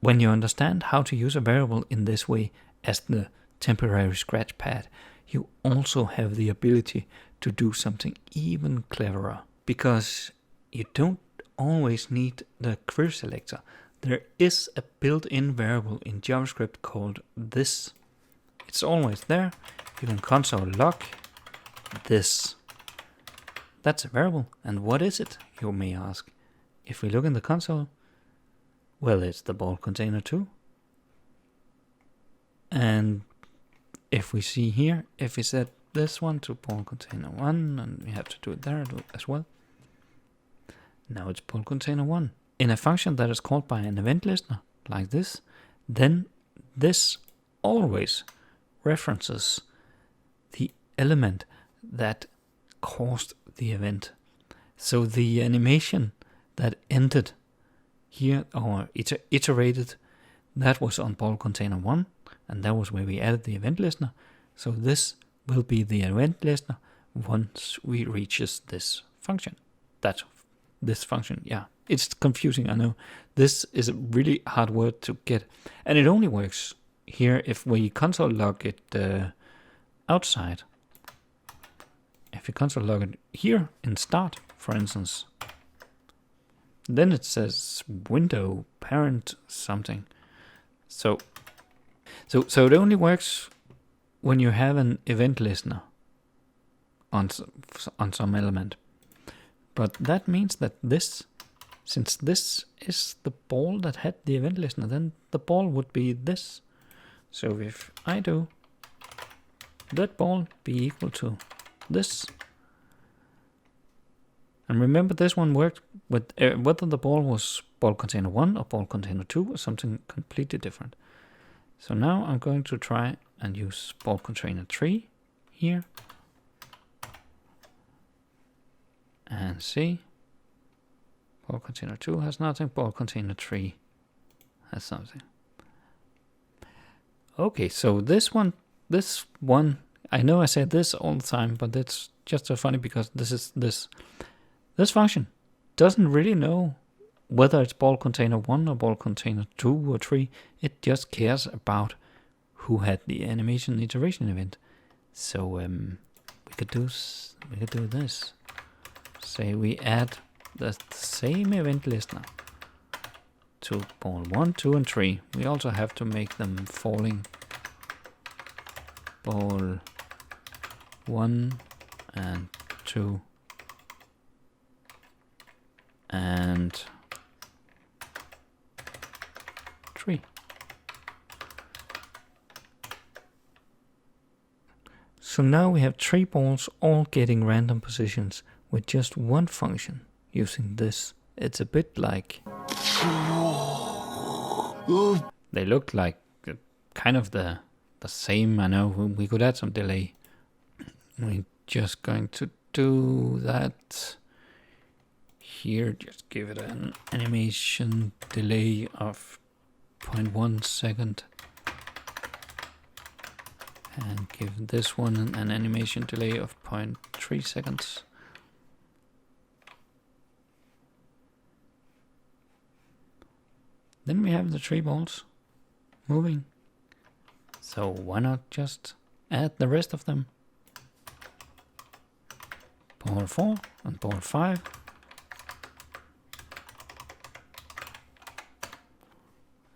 when you understand how to use a variable in this way as the temporary scratch pad, you also have the ability to do something even cleverer, because you don't always need the query selector. There is a built-in variable in JavaScript called this. It's always there. You can console log this. That's a variable. And what is it, you may ask? If we look in the console, well, it's the ball container 2. And if we see here, if we set this one to ball container 1, and we have to do it there as well. Now it's ball container 1. In a function that is called by an event listener, like this, then this always references the element that caused the event. So the animation that ended here, or iterated, that was on ball container 1, and that was where we added the event listener. So this will be the event listener once we reaches this function. This function, yeah. It's confusing, I know. This is a really hard word to get. And it only works here if we console log it outside. If you console log it here in start, for instance, then it says window parent something. So it only works when you have an event listener on some element. But that means that this, since this is the ball that had the event listener, then the ball would be this. So if I do that ball be equal to this, and remember this one worked with whether the ball was ball container 1 or ball container 2 or something completely different. So now I'm going to try and use ball container 3 here. And see, ball container 2 has nothing, ball container 3 has something. Okay, so this one, I know I said this all the time, but it's just so funny because this function doesn't really know whether it's ball container 1 or ball container 2 or 3. It just cares about who had the animation iteration event. So we could do this. Say we add the same event listener to ball 1, 2, and 3. We also have to make them falling. Ball 1 and 2 and 3. So now we have 3 balls all getting random positions with just one function using this. It's a bit like... They look like kind of the same. I know we could add some delay. We're just going to do that here. Just give it an animation delay of 0.1 second. And give this one an animation delay of 0.3 seconds. Then we have the 3 balls moving. So why not just add the rest of them? Ball 4 and ball 5.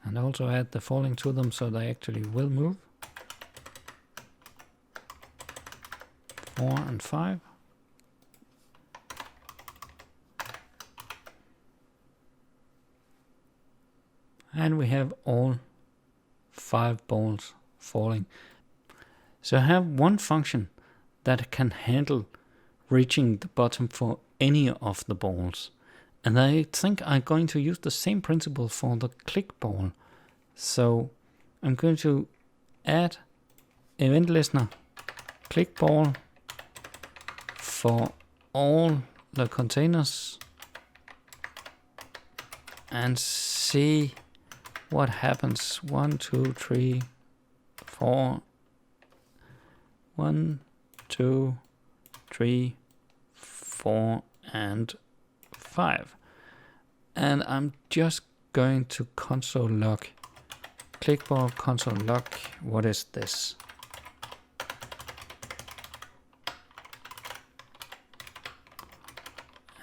And also add the falling to them so they actually will move. 4 and 5. And we have all 5 balls falling. So I have one function that can handle reaching the bottom for any of the balls. And I think I'm going to use the same principle for the click ball. So I'm going to add event listener click ball for all the containers and see what happens. 1, 2, 3, 4. 1, 2, 3, 4, and 5. And I'm just going to console log clickball console log. What is this?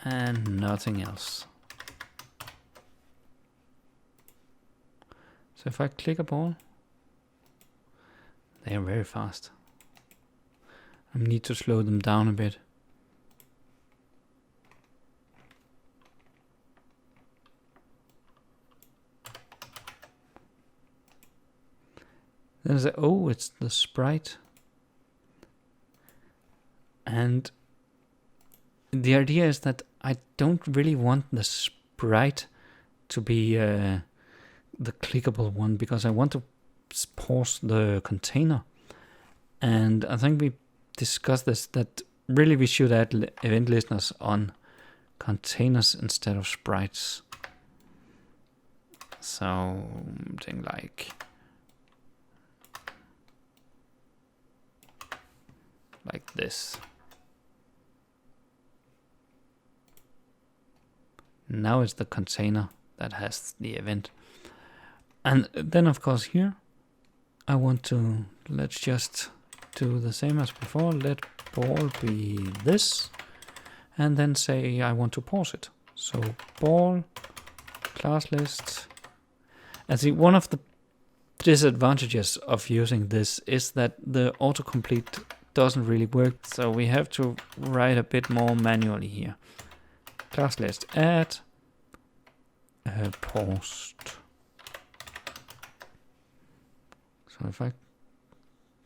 And nothing else. So if I click a ball, they are very fast. I need to slow them down a bit. Then I say, oh, it's the sprite. And the idea is that I don't really want the sprite to be the clickable one, because I want to pause the container. And I think we discussed this, that really we should add event listeners on containers instead of sprites. Something like this. Now it's the container that has the event. And then of course here I want to, let's just do the same as before. Let ball be this, and then say I want to pause it. So ball class list. And see, one of the disadvantages of using this is that the autocomplete doesn't really work. So we have to write a bit more manually here. Class list add paused. So if I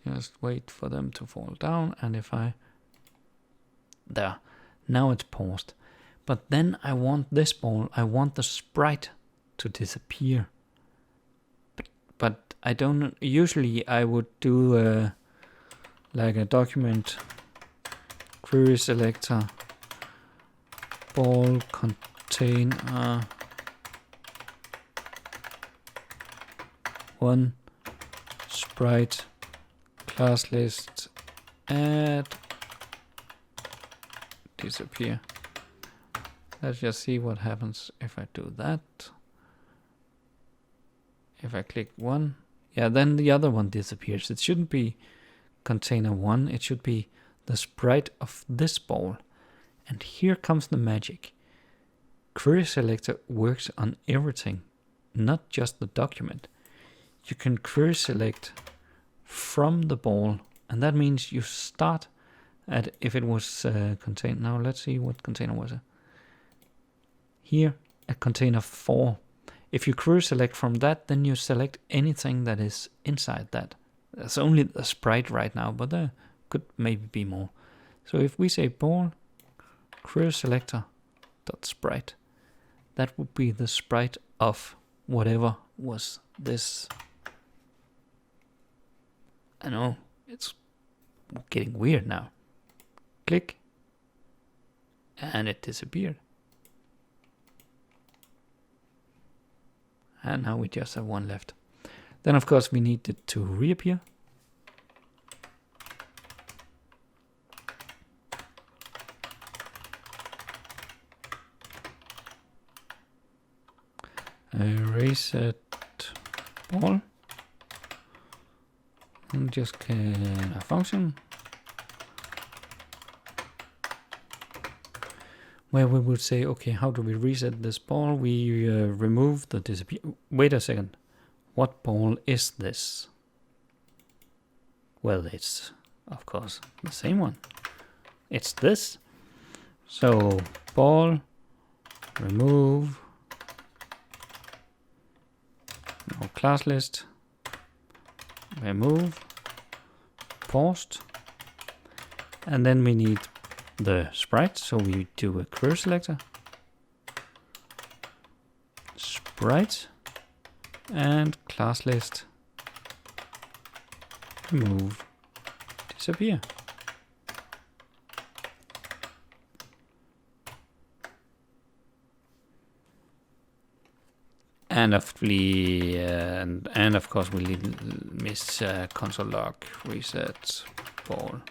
just wait for them to fall down, and if I, there, now it's paused. But then I want this ball, I want the sprite to disappear. But I don't, usually I would do like a document query selector ball container one sprite class list add disappear. Let's just see what happens if I do that. If I click one, yeah, then the other one disappears. It shouldn't be container one, it should be the sprite of this ball. And here comes the magic. Query selector works on everything, not just the document. You can query select from the ball, and that means you start at, if it was container, now let's see what container was it. Here, a container 4. If you query select from that, then you select anything that is inside that. There's only a sprite right now, but there could maybe be more. So if we say ball query selector dot sprite, that would be the sprite of whatever was this. I know, it's getting weird now. Click, and it disappeared. And now we just have one left. Then of course we need it to reappear. Reset ball. And just a function where we would say, okay, how do we reset this ball? We remove the disappear. Wait a second. What ball is this? Well, it's, of course, the same one. It's this. So, ball, remove, no class list, remove, paused, and then we need the sprite, so we do a query selector, sprite, and class list, remove, disappear. And of course we miss console log reset ball.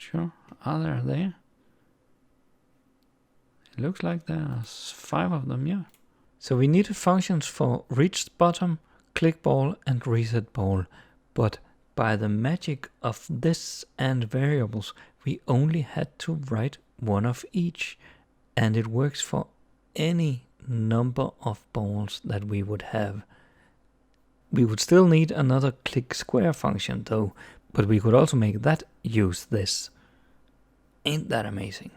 not sure. Are there there? It looks like there's 5 of them, yeah. So we needed functions for reach bottom, click ball, and reset ball. But by the magic of this and variables, we only had to write one of each. And it works for any number of balls that we would have. We would still need another click square function though, but we could also make that use this. Ain't that amazing?